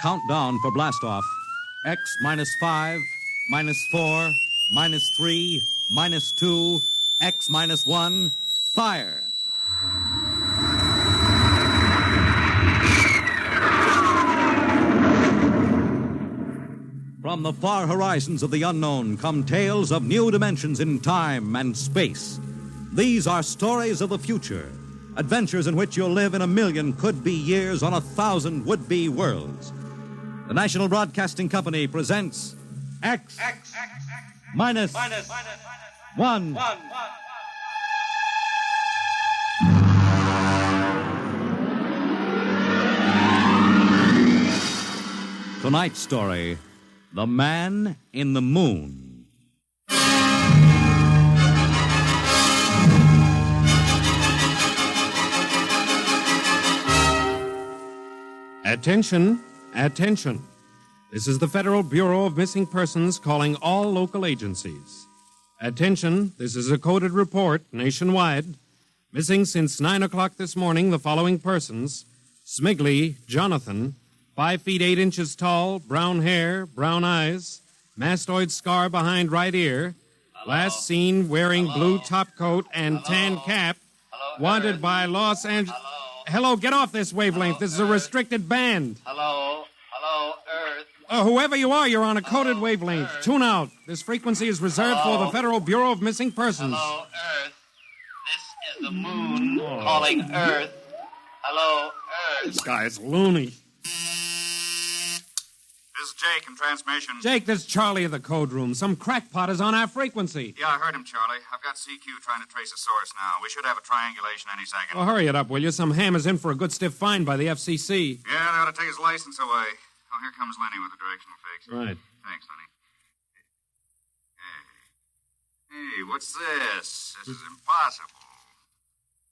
Countdown for blastoff. X -5, -4, -3, -2, X -1, fire. From the far horizons of the unknown come tales of new dimensions in time and space. These are stories of the future, adventures in which you'll live in 1,000,000 could-be years on 1,000 would-be worlds. The National Broadcasting Company presents X minus one. Tonight's story, The Man in the Moon. Attention, attention. This is the Federal Bureau of Missing Persons calling all local agencies. Attention, this is a coded report nationwide. Missing since 9 o'clock this morning the following persons: Smigley Jonathan, 5 feet 8 inches tall, brown hair, brown eyes, mastoid scar behind right ear. Hello? Last seen wearing blue top coat and Hello? tan cap. Hello, Wanted Earth? by Los Angeles. Hello? Get off this wavelength. This is a restricted band. Hello, Earth. Whoever you are, you're on a coded Hello, wavelength. Earth. Tune out. This frequency is reserved Hello? for the Federal Bureau of Missing Persons. Hello, Earth. This is the moon calling Earth. Hello, Earth. This guy's loony. This is Jake in transmission. Jake, this is Charlie of the code room. Some crackpot is on our frequency. Yeah, I heard him, Charlie. I've got CQ trying to trace a source now. We should have a triangulation any second. Well, hurry it up, will you? Some ham is in for a good stiff fine by the FCC. Yeah, they ought to take his license away. Oh, here comes Lenny with the directional fix. Right. Thanks, Lenny. Hey, what's this? This is impossible.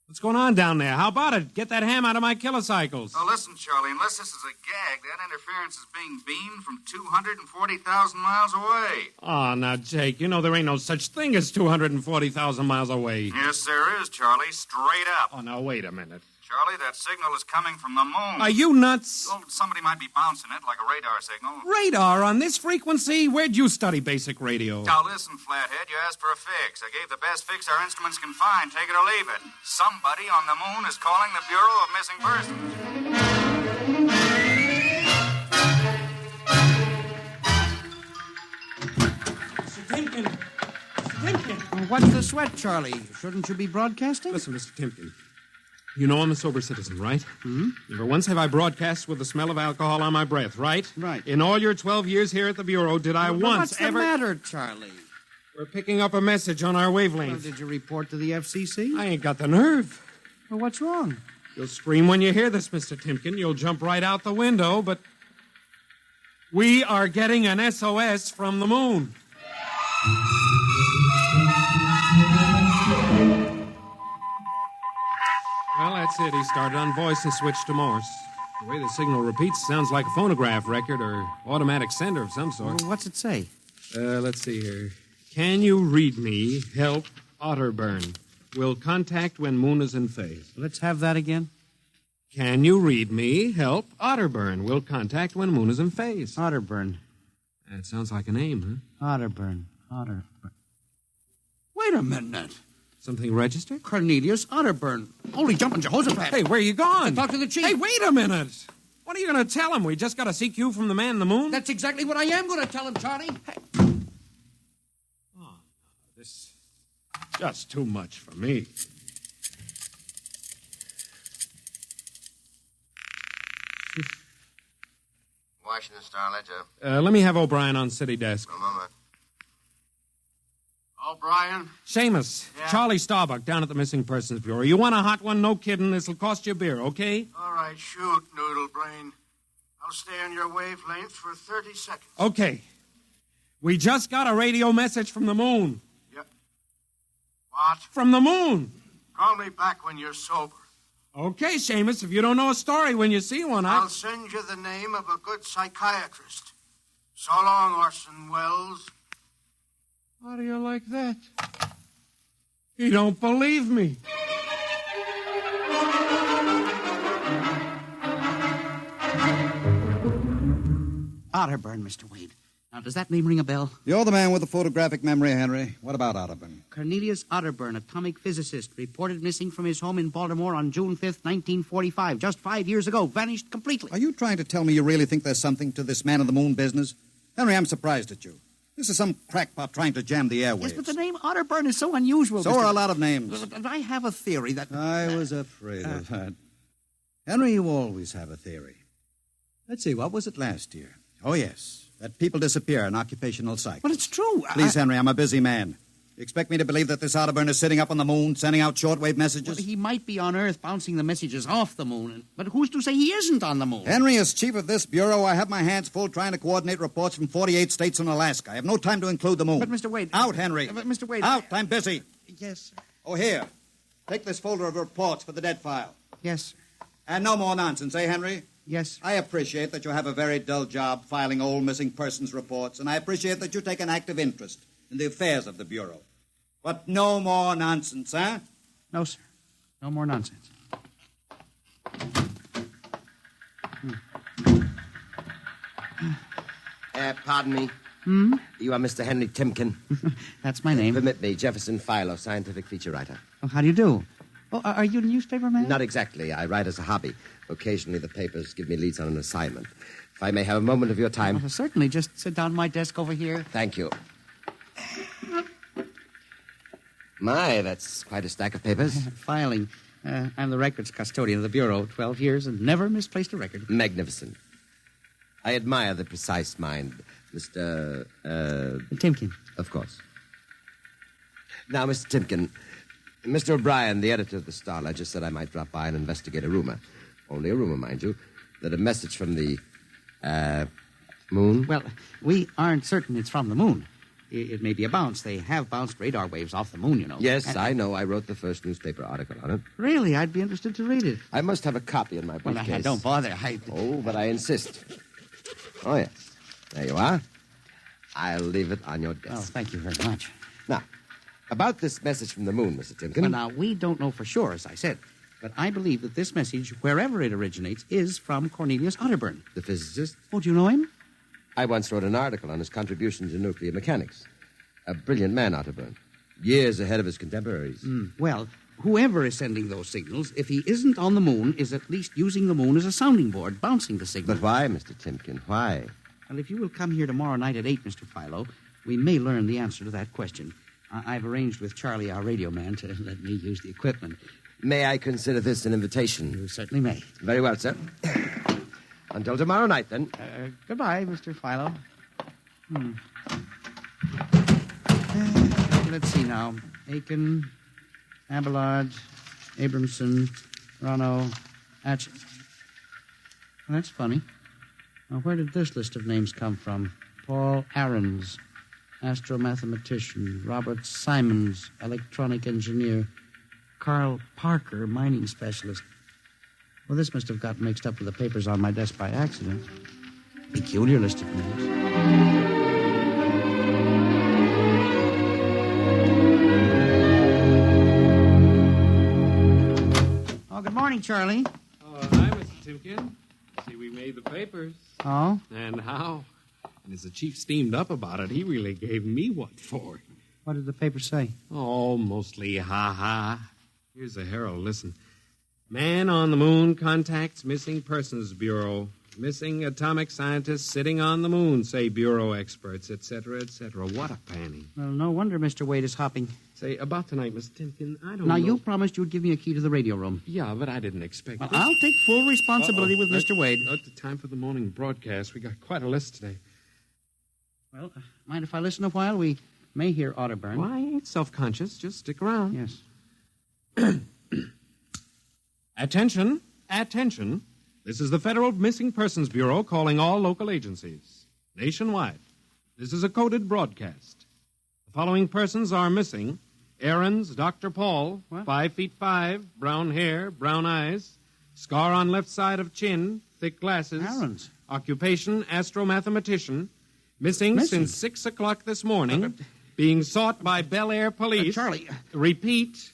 What's going on down there? How about it? Get that ham out of my kilocycles. Oh, listen, Charlie, unless this is a gag, that interference is being beamed from 240,000 miles away. Oh, now, Jake, you know there ain't no such thing as 240,000 miles away. Yes, there is, Charlie. Straight up. Oh, now, wait a minute. Charlie, that signal is coming from the moon. Are you nuts? Oh, somebody might be bouncing it like a radar signal. Radar on this frequency? Where'd you study basic radio? Now, listen, Flathead, you asked for a fix. I gave the best fix our instruments can find. Take it or leave it. Somebody on the moon is calling the Bureau of Missing Persons. Mr. Timken. Mr. Timken. What's the sweat, Charlie? Shouldn't you be broadcasting? Listen, Mr. Timken. You know I'm a sober citizen, right? Mm-hmm. Never once have I broadcast with the smell of alcohol on my breath, right? Right. In all your 12 years here at the Bureau, did I once ever... What's the matter, Charlie? We're picking up a message on our Well, wavelength. did you report to the FCC? I ain't got the nerve. Well, what's wrong? You'll scream when you hear this, Mr. Timken. You'll jump right out the window, but... We are getting an SOS from the moon. Well, that's it. He started on voice and switched to Morse. The way the signal repeats sounds like a phonograph record or automatic sender of some sort. Well, what's it say? Let's see here. Can you read me? Help, Otterburn. Will contact when moon is in phase. Let's have that again. Can you read me? Help, Otterburn. Will contact when moon is in phase. Otterburn. That sounds like a name, huh? Otterburn. Wait a minute. Something registered? Cornelius Otterburn. Holy jumping Jehoshaphat. Hey, where you going? Talk to the chief. Hey, wait a minute. What are you going to tell him? We just got a CQ from the man in the moon? That's exactly what I am going to tell him, Charlie. Oh, this is just too much for me. Washington Star Ledger. Let me have O'Brien on city desk. A moment. O'Brien? Seamus, Yeah? Charlie Starbuck down at the Missing Persons Bureau. You want a hot one? No kidding. This'll cost you a beer, okay? All right, shoot, Noodle Brain. I'll stay on your wavelength for 30 seconds. Okay. We just got a radio message from the moon. Yep. What? From the moon. Call me back when you're sober. Okay, Seamus, if you don't know a story when you see one, I'll send you the name of a good psychiatrist. So long, Orson Welles. How do you like that? You don't believe me. Otterburn, Mr. Wade. Now, does that name ring a bell? You're the man with the photographic memory, Henry. What about Otterburn? Cornelius Otterburn, atomic physicist, reported missing from his home in Baltimore on June 5th, 1945. Just 5 years ago. Vanished completely. Are you trying to tell me you really think there's something to this man-on-the-moon business? Henry, I'm surprised at you. This is some crackpot trying to jam the airwaves. Yes, but the name Otterburn is so unusual. So are a lot of names. But I have a theory that... I was afraid of that. Henry, you always have a theory. Let's see, what was it last year? Oh, yes. That people disappear in occupational cycle. But it's true. Please, Henry, I'm a busy man. You expect me to believe that this Otterburn is sitting up on the moon, sending out shortwave messages? Well, he might be on Earth bouncing the messages off the moon. But who's to say he isn't on the moon? Henry, as chief of this bureau, I have my hands full trying to coordinate reports from 48 states and Alaska. I have no time to include the moon. But, Mr. Wade... Out, Henry. But, Mr. Wade... Out, I'm busy. Yes, sir. Oh, here. Take this folder of reports for the dead file. Yes, sir. And no more nonsense, eh, Henry? Yes, sir. I appreciate that you have a very dull job filing old missing persons reports, and I appreciate that you take an active interest in the affairs of the Bureau. But no more nonsense, huh? No, sir. No more nonsense. Pardon me. You are Mr. Henry Timken. That's my name. Permit me, Jefferson Philo, scientific feature writer. Oh, how do you do? Oh, are you a newspaper man? Not exactly. I write as a hobby. Occasionally the papers give me leads on an assignment. If I may have a moment of your time. Oh, certainly. Just sit down at my desk over here. Thank you. My, that's quite a stack of papers. Filing. I'm the records custodian of the Bureau. 12 years and never misplaced a record. Magnificent. I admire the precise mind, Mr. Timken. Of course. Now, Mr. Timken, Mr. O'Brien, the editor of the Star Ledger, said I might drop by and investigate a rumor. Only a rumor, mind you, that a message from the, moon? Well, we aren't certain it's from the moon. It may be a bounce. They have bounced radar waves off the moon, you know. Yes, I know. I wrote the first newspaper article on it. Really? I'd be interested to read it. I must have a copy in my Well, briefcase. don't bother. Oh, but I insist. Oh, yes. There you are. I'll leave it on your desk. Oh, thank you very much. Now, about this message from the moon, Mr. Timken. Well, now, we don't know for sure, as I said. But I believe that this message, wherever it originates, is from Cornelius Otterburn. The physicist? Oh, do you know him? I once wrote an article on his contributions in nuclear mechanics. A brilliant man, Otterburn. Years ahead of his contemporaries. Well, whoever is sending those signals, if he isn't on the moon, is at least using the moon as a sounding board, bouncing the signal. But why, Mr. Timken? Why? Well, if you will come here tomorrow night at 8, Mr. Philo, we may learn the answer to that question. I've arranged with Charlie, our radio man, to let me use the equipment. May I consider this an invitation? You certainly may. Very well, sir. Until tomorrow night, then. Goodbye, Mr. Philo. Let's see now. Aiken, Abelard, Abramson, Rono, Atch... Well, that's funny. Now, where did this list of names come from? Paul Ahrens, astromathematician. Robert Simons, electronic engineer. Carl Parker, mining specialist. Well, this must have got mixed up with the papers on my desk by accident. Peculiar list of names. Oh, good morning, Charlie. Oh, hi, Mr. Timken. See, we made the papers. Oh? And how? And as the chief steamed up about it, he really gave me what for. What did the paper say? Oh, mostly ha-ha. Here's the Herald. Listen. Man on the moon contacts Missing Persons Bureau. Missing atomic scientists sitting on the moon, say Bureau experts, etc., etc. What a panning. Well, no wonder Mr. Wade is hopping. Say, about tonight, Mr. Timken, I don't Now, know. you promised you'd give me a key to the radio room. Yeah, but I didn't expect Well, this. I'll take full responsibility with Mr. Wade. At the time for the morning broadcast, we got quite a list today. Well, mind if I listen a while? We may hear Otterburn. Well, I ain't self-conscious. Just stick around. Yes. Attention, attention. This is the Federal Missing Persons Bureau calling all local agencies. Nationwide. This is a coded broadcast. The following persons are missing. Aaron's Dr. Paul, What? 5'5", brown hair, brown eyes, scar on left side of chin, thick glasses. Aaron's? Occupation, astromathematician. Missing since 6 o'clock this morning. Being sought by Bel Air police. Charlie. Repeat.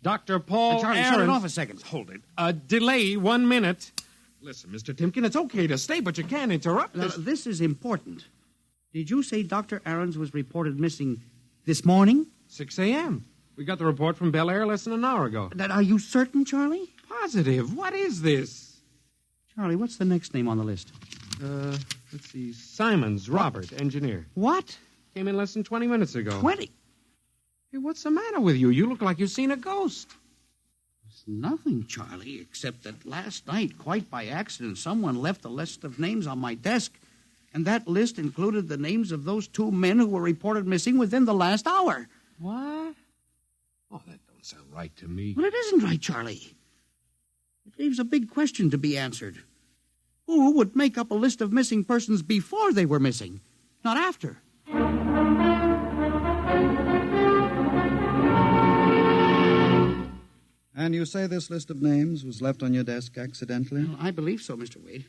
Dr. Paul Charlie, Aaron's. shut it off a second. Hold it. Delay 1 minute. Listen, Mr. Timken, it's okay to stay, but you can't interrupt Now, this. this is important. Did you say Dr. Aarons was reported missing this morning? 6 a.m. We got the report from Bel Air less than an hour ago. Are you certain, Charlie? Positive. What is this? Charlie, what's the next name on the list? Let's see. Simons, Robert, engineer. What? Came in less than 20 minutes ago. 20? Hey, what's the matter with you? You look like you've seen a ghost. It's nothing, Charlie, except that last night, quite by accident, someone left a list of names on my desk. And that list included the names of those 2 men who were reported missing within the last hour. What? Oh, that don't sound right to me. Well, it isn't right, Charlie. It leaves a big question to be answered. Who would make up a list of missing persons before they were missing, not after? And you say this list of names was left on your desk accidentally? Well, I believe so, Mr. Wade.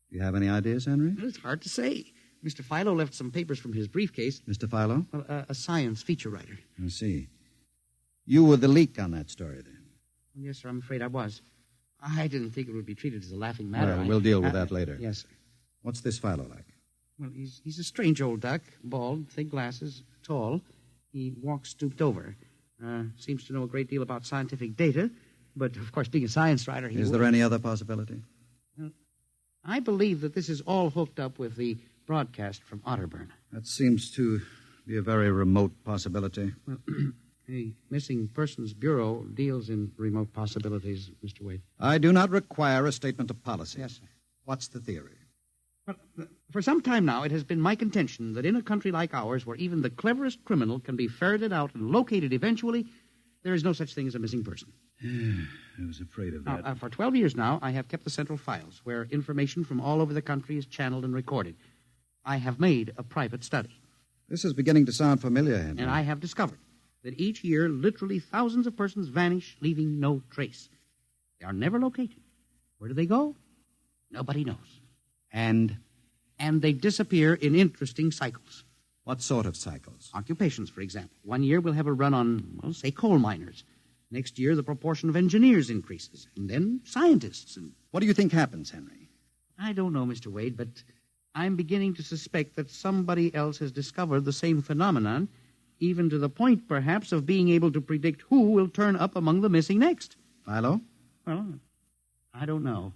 Do you have any ideas, Henry? Well, it's hard to say. Mr. Philo left some papers from his briefcase. Mr. Philo? Well, a science feature writer. I see. You were the leak on that story, then? Yes, sir, I'm afraid I was. I didn't think it would be treated as a laughing matter. Well, we'll deal with that later. Yes, sir. What's this Philo like? Well, he's a strange old duck, bald, thick glasses, tall. He walks stooped over. Seems to know a great deal about scientific data, but, of course, being a science writer, Is there any other possibility? I believe that this is all hooked up with the broadcast from Otterburn. That seems to be a very remote possibility. Well, the Missing Persons Bureau deals in remote possibilities, Mr. Wade. I do not require a statement of policy. Yes, sir. What's the theory? Well, for some time now, it has been my contention that in a country like ours, where even the cleverest criminal can be ferreted out and located eventually, there is no such thing as a missing person. I was afraid of that. Now, for 12 years now, I have kept the central files, where information from all over the country is channeled and recorded. I have made a private study. This is beginning to sound familiar, Henry. And I have discovered that each year, literally thousands of persons vanish, leaving no trace. They are never located. Where do they go? Nobody knows. And they disappear in interesting cycles. what sort of cycles? Occupations, for example. One year we'll have a run on, well, say, coal miners. Next year, the proportion of engineers increases. And then scientists. And What do you think happens, Henry? I don't know, Mr. Wade, but I'm beginning to suspect that somebody else has discovered the same phenomenon, even to the point, perhaps, of being able to predict who will turn up among the missing next. Philo? Well, I don't know.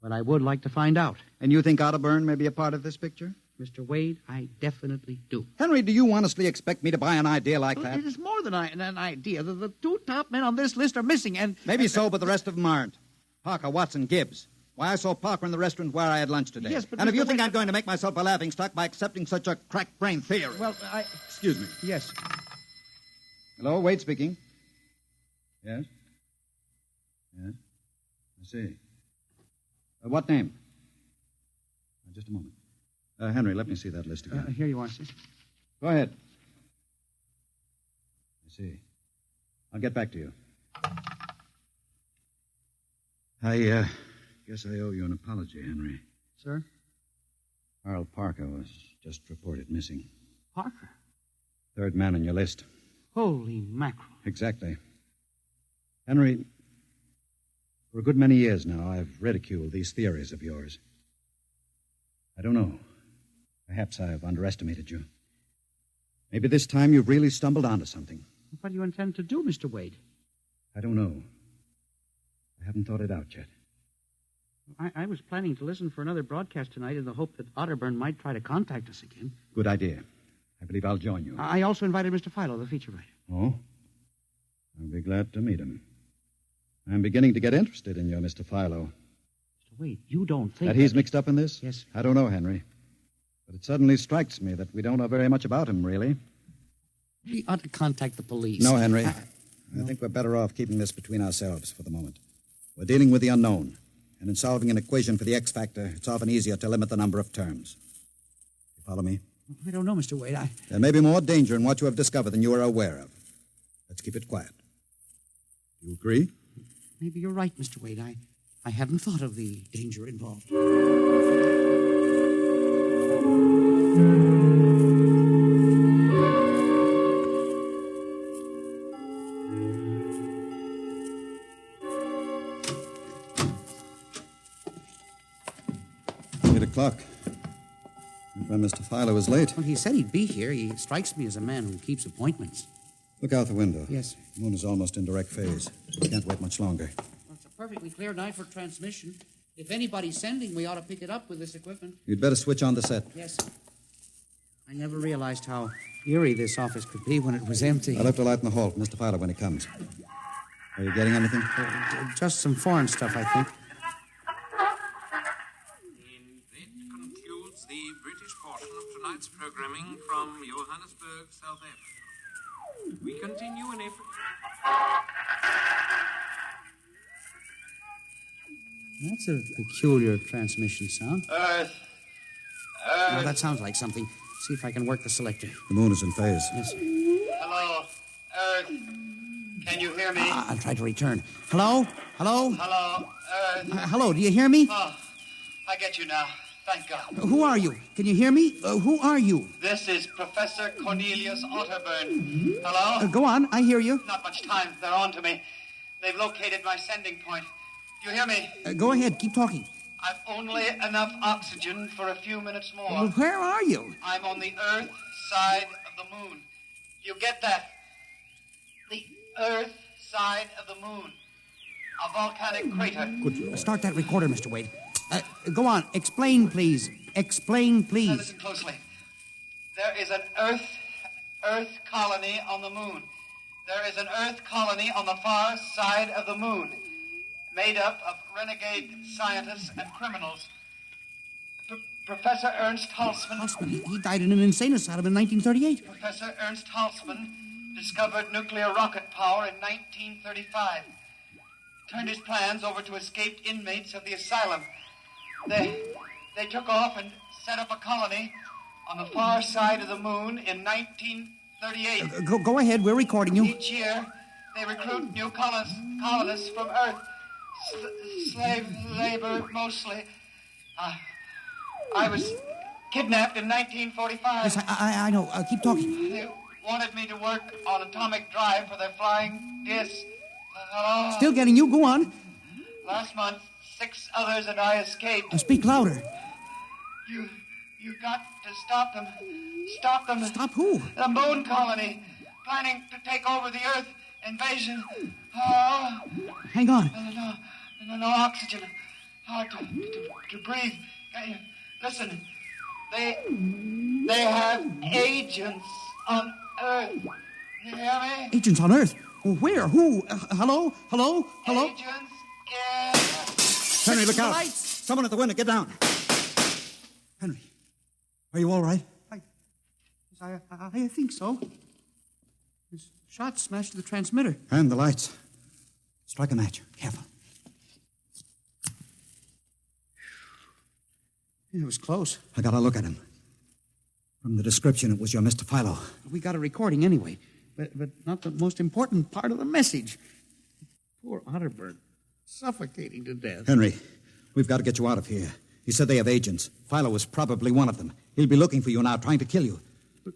But I would like to find out. And you think Otterburn may be a part of this picture? Mr. Wade, I definitely do. Henry, do you honestly expect me to buy an idea like that? It is more than an idea. The 2 top men on this list are missing, and... Maybe so, but the rest of them aren't. Parker, Watson, Gibbs. Why, I saw Parker in the restaurant where I had lunch today. Yes, but and if Mr. you think Wade- I'm going to make myself a laughingstock by accepting such a crack-brained theory... Well, Excuse me. Yes. Hello, Wade speaking. Yes? Yes? I see. What name? Just a moment. Henry, let me see that list again. Here you are, sir. Go ahead. I see. I'll get back to you. I guess I owe you an apology, Henry. Sir? Carl Parker was just reported missing. Parker? 3rd man on your list. Holy mackerel. Exactly. Henry, for a good many years now, I've ridiculed these theories of yours. I don't know. Perhaps I've underestimated you. Maybe this time you've really stumbled onto something. What do you intend to do, Mr. Wade? I don't know. I haven't thought it out yet. I was planning to listen for another broadcast tonight in the hope that Otterburn might try to contact us again. Good idea. I believe I'll join you. I also invited Mr. Philo, the feature writer. Oh? I'll be glad to meet him. I'm beginning to get interested in your Mr. Philo. Mr. Wade, you don't think... That he's mixed up in this? Yes, sir. I don't know, Henry. But it suddenly strikes me that we don't know very much about him, really. We ought to contact the police. No, Henry. I think we're better off keeping this between ourselves for the moment. We're dealing with the unknown. And in solving an equation for the X factor, it's often easier to limit the number of terms. You follow me? I don't know, Mr. Wade. There may be more danger in what you have discovered than you are aware of. Let's keep it quiet. Do you agree? Maybe you're right, Mr. Wade. I hadn't thought of the danger involved. o'clock. When Mr. Filer was late. Well, he said he'd be here. He strikes me as a man who keeps appointments. Look out the window. Yes, sir. The moon is almost in direct phase. We can't wait much longer. Well, it's a perfectly clear night for transmission. If anybody's sending, we ought to pick it up with this equipment. You'd better switch on the set. Yes, sir. I never realized how eerie this office could be when it was empty. I left a light in the hall for Mr. Filer when he comes. Are you getting anything? Just some foreign stuff, I think. And that concludes the British portion of tonight's programming from Johannesburg, South Africa. We continue in April. That's a peculiar transmission sound. Earth. Now, that sounds like something. See if I can work the selector. The moon is in phase. Yes. Hello, Earth. Can you hear me? I'll try to return. Hello? Hello? Hello, Earth. Hello, do you hear me? Oh, I get you now. Thank God. Who are you? Can you hear me? Who are you? This is Professor Cornelius Otterburn. Hello? Go on, I hear you. Not much time. They're on to me. They've located my sending point. Do you hear me? Go ahead, keep talking. I've only enough oxygen for a few minutes more. Well, where are you? I'm on the Earth side of the moon. You get that? The Earth side of the moon. A volcanic crater. Good. Start that recorder, Mr. Wade. Go on. Explain, please. Explain, Now please. listen closely. There is an Earth colony on the moon. There is an Earth colony on the far side of the moon, made up of renegade scientists and criminals. Professor Ernst Halsman. Halsman, he died in an insane asylum in 1938. Professor Ernst Halsman discovered nuclear rocket power in 1935. Turned his plans over to escaped inmates of the asylum. They took off and set up a colony on the far side of the moon in 1938. Go ahead, we're recording you. Each year, they recruit new colonists from Earth. Slave labor, mostly. I was kidnapped in 1945. Yes, I know. Keep talking. They wanted me to work on atomic drive for their flying disc. Still getting you. Go on. Last month, 6 others and I escaped. Speak louder. You got to stop them. Stop them. Stop who? The moon colony, planning to take over the Earth. Invasion. Oh. Hang on. No oxygen. Hard to breathe. Listen, they have agents on Earth. You hear me? Agents on Earth? Where? Who? Hello? Hello? Hello? Agents in... Henry, look out. Lights. Someone at the window, get down. Henry, are you all right? I think so. His shot smashed the transmitter. And the lights. Strike a match. Careful. It was close. I got a look at him. From the description, it was your Mr. Philo. We got a recording anyway, but not the most important part of the message. Poor Otterburn, suffocating to death. Henry, we've got to get you out of here. He said they have agents. Philo was probably one of them. He'll be looking for you now, trying to kill you.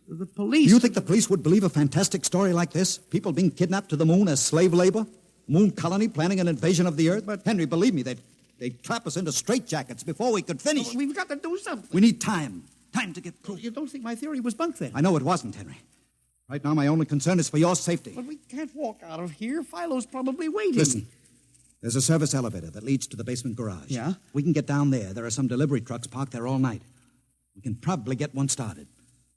The police... Do you think the police would believe a fantastic story like this? People being kidnapped to the moon as slave labor? Moon colony planning an invasion of the Earth? But Henry, believe me, they'd trap us into straitjackets before we could finish. We've got to do something. We need time. Time to get proof. You don't think my theory was bunk then? I know it wasn't, Henry. Right now, my only concern is for your safety. But we can't walk out of here. Philo's probably waiting. Listen, there's a service elevator that leads to the basement garage. Yeah? We can get down there. There are some delivery trucks parked there all night. We can probably get one started.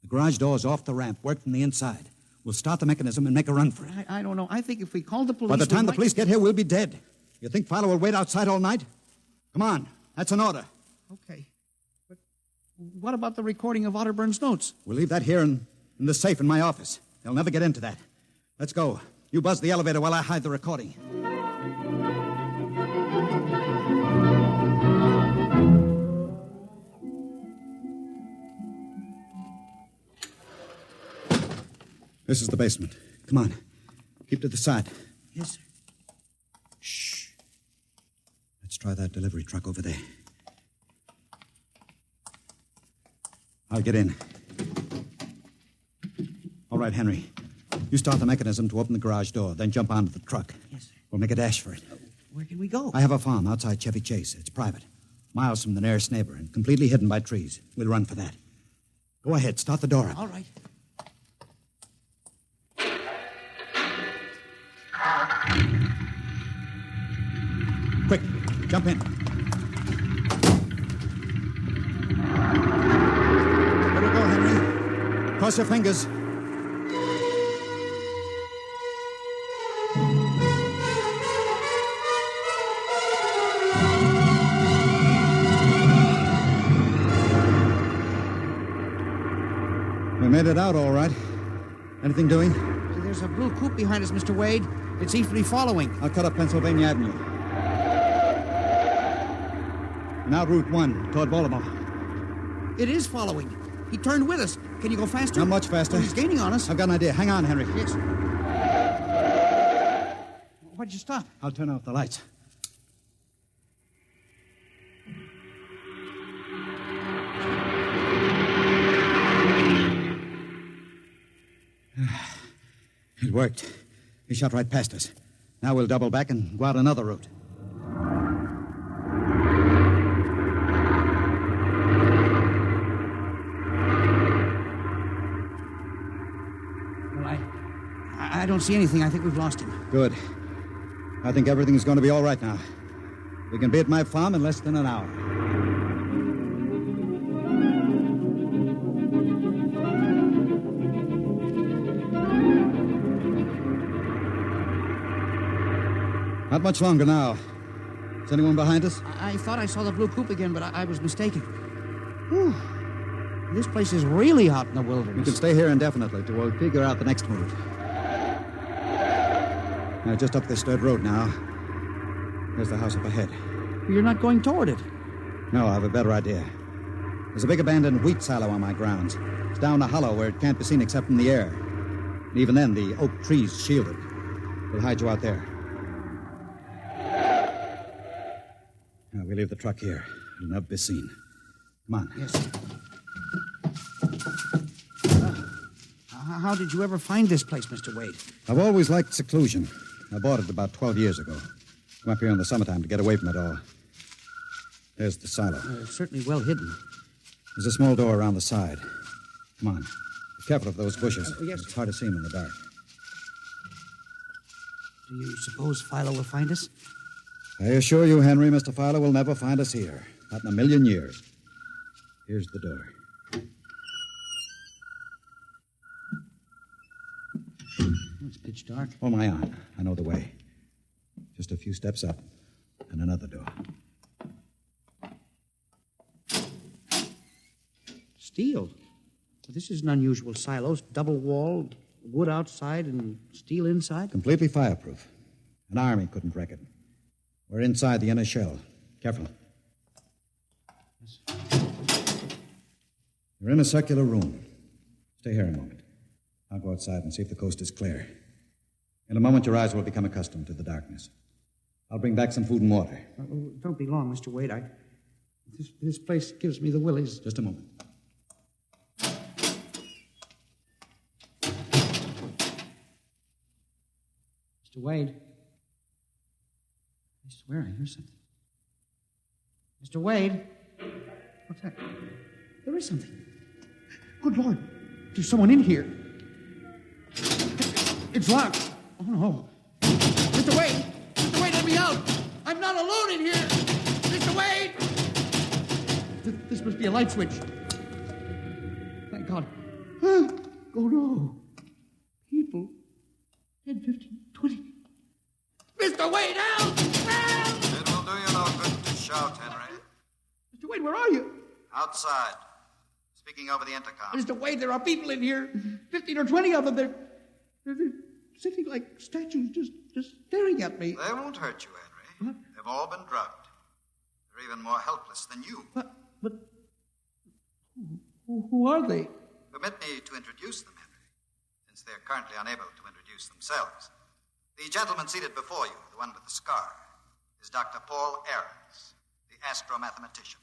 The garage door's off the ramp, work from the inside. We'll start the mechanism and make a run for it. I don't know. I think if we call the police... By the time the police get here, we'll be dead. You think Philo will wait outside all night? Come on. That's an order. Okay. But what about the recording of Otterburn's notes? We'll leave that here in the safe in my office. They'll never get into that. Let's go. You buzz the elevator while I hide the recording. This is the basement. Come on. Keep to the side. Yes, sir. Shh. Let's try that delivery truck over there. I'll get in. All right, Henry. You start the mechanism to open the garage door, then jump onto the truck. Yes, sir. We'll make a dash for it. Where can we go? I have a farm outside Chevy Chase. It's private. Miles from the nearest neighbor and completely hidden by trees. We'll run for that. Go ahead. Start the door up. All right. Quick, jump in. Let her go, Henry. Cross your fingers. We made it out all right. Anything doing? There's a blue coupe behind us, Mr. Wade. It seems to be following. I'll cut up Pennsylvania Avenue. Now Route 1, toward Baltimore. It is following. He turned with us. Can you go faster? Not much faster. Well, he's gaining on us. I've got an idea. Hang on, Henry. Yes. Why'd you stop? I'll turn off the lights. It worked. He shot right past us. Now we'll double back and go out another route. Well, I don't see anything. I think we've lost him. Good. I think everything's going to be all right now. We can be at my farm in less than an hour. Not much longer now. Is anyone behind us? I thought I saw the blue coupe again, but I was mistaken. Whew. This place is really out in the wilderness. We can stay here indefinitely till we'll figure out the next move. Now, just up this dirt road now. There's the house up ahead. You're not going toward it. No, I have a better idea. There's a big abandoned wheat silo on my grounds. It's down a hollow where it can't be seen except from the air. And even then, the oak tree's shielded. We'll hide you out there. Now, we leave the truck here. It'll never be seen. Come on. Yes. How did you ever find this place, Mr. Wade? I've always liked seclusion. I bought it about 12 years ago. Come up here in the summertime to get away from it all. There's the silo. Certainly well hidden. There's a small door around the side. Come on. Be careful of those bushes. Yes. It's hard to see them in the dark. Do you suppose Philo will find us? I assure you, Henry, Mr. Fowler will never find us here. Not in a million years. Here's the door. It's pitch dark. Hold my arm. I know the way. Just a few steps up, and another door. Steel. This is an unusual silo. Double walled, wood outside and steel inside. Completely fireproof. An army couldn't wreck it. We're inside the inner shell. Careful. Yes. You're in a circular room. Stay here a moment. I'll go outside and see if the coast is clear. In a moment, your eyes will become accustomed to the darkness. I'll bring back some food and water. Don't be long, Mr. Wade. This place gives me the willies. Just a moment. Mr. Wade. I swear I hear something. Mr. Wade. What's that? There is something. Good Lord. There's someone in here. It's locked. Oh, no. Mr. Wade! Mr. Wade, let me out! I'm not alone in here! Mr. Wade! This must be a light switch. Thank God. Oh, no. People. 10, 15, 20. Mr. Wade, help! Help! It will do you no good to shout, Henry. Mr. Wade, where are you? Outside. Speaking over the intercom. Mr. Wade, there are people in here. 15 or 20 of them. They're sitting like statues, just staring at me. They won't hurt you, Henry. What? They've all been drugged. They're even more helpless than you. But who are they? Permit me to introduce them, Henry, since they're currently unable to introduce themselves. The gentleman seated before you, the one with the scar, is Dr. Paul Ahrens, the astro-mathematician.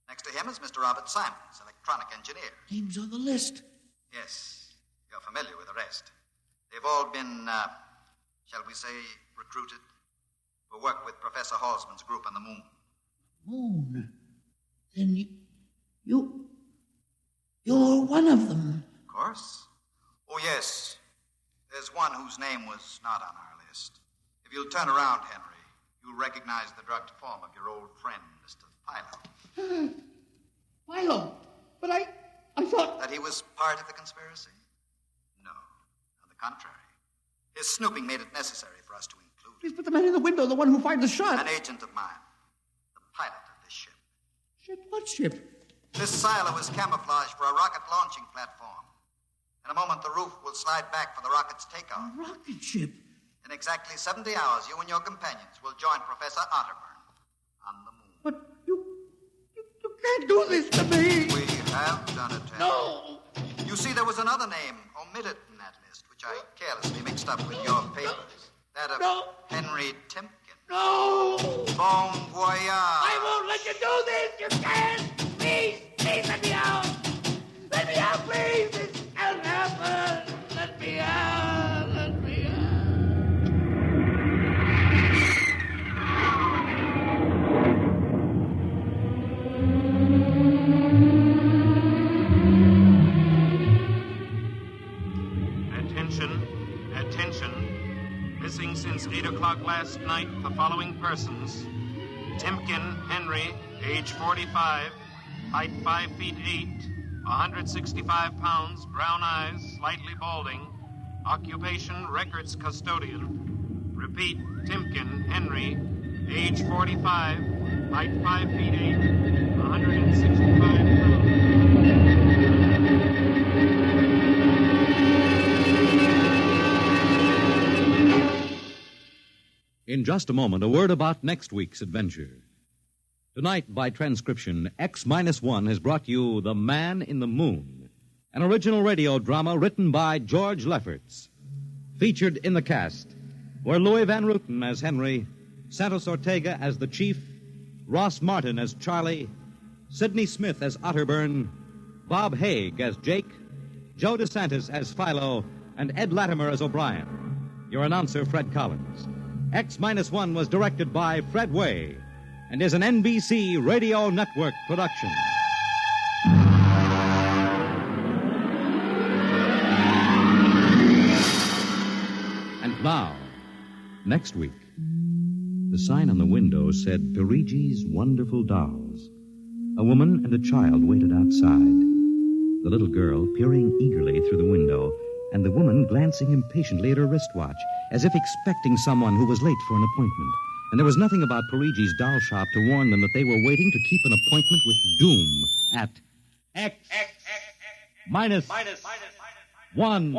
Next to him is Mr. Robert Simons, electronic engineer. Names on the list. Yes, you're familiar with the rest. They've all been, shall we say, recruited for work with Professor Halsman's group on the moon. moon. Then you're one of them. Of course. Oh, yes. There's one whose name was not on our list. If you'll turn around, Henry, you'll recognize the drugged form of your old friend, Mr. Philo. Philo? But I thought... That he was part of the conspiracy? No. On the contrary. His snooping made it necessary for us to include him. Yes, but the man in the window, the one who fired the shot... An agent of mine. The pilot of this ship. Ship? What ship? This silo is camouflaged for a rocket launching platform. In a moment, the roof will slide back for the rocket's takeoff. A rocket ship? In exactly 70 hours, you and your companions will join Professor Otterburn on the moon. But you can't do this to me. We have done it, Henry. No. You see, there was another name omitted in that list, which I carelessly mixed up with your papers. That of Henry Timken. No. Bon voyage. I won't let you do this. You can't. Please, let me out. Let me out, please. This can't happen. Let me out. Let me out. Attention. Missing since 8 o'clock last night, the following persons. Timken Henry, age 45, height 5 feet 8, 165 pounds, brown eyes, slightly balding. Occupation, records custodian. Repeat, Timken Henry, age 45, height 5 feet 8, 165 pounds. In just a moment, a word about next week's adventure. Tonight, by transcription, X-1 has brought you The Man in the Moon, an original radio drama written by George Lefferts. Featured in the cast were Louis Van Rooten as Henry, Santos Ortega as the Chief, Ross Martin as Charlie, Sidney Smith as Otterburn, Bob Haig as Jake, Joe DeSantis as Philo, and Ed Latimer as O'Brien. Your announcer, Fred Collins. X-1 was directed by Fred Way and is an NBC Radio Network production. And now, next week, the sign on the window said Perigi's Wonderful Dolls. A woman and a child waited outside. The little girl peering eagerly through the window, and the woman glancing impatiently at her wristwatch, as if expecting someone who was late for an appointment. And there was nothing about Perigi's doll shop to warn them that they were waiting to keep an appointment with Doom at X minus 1.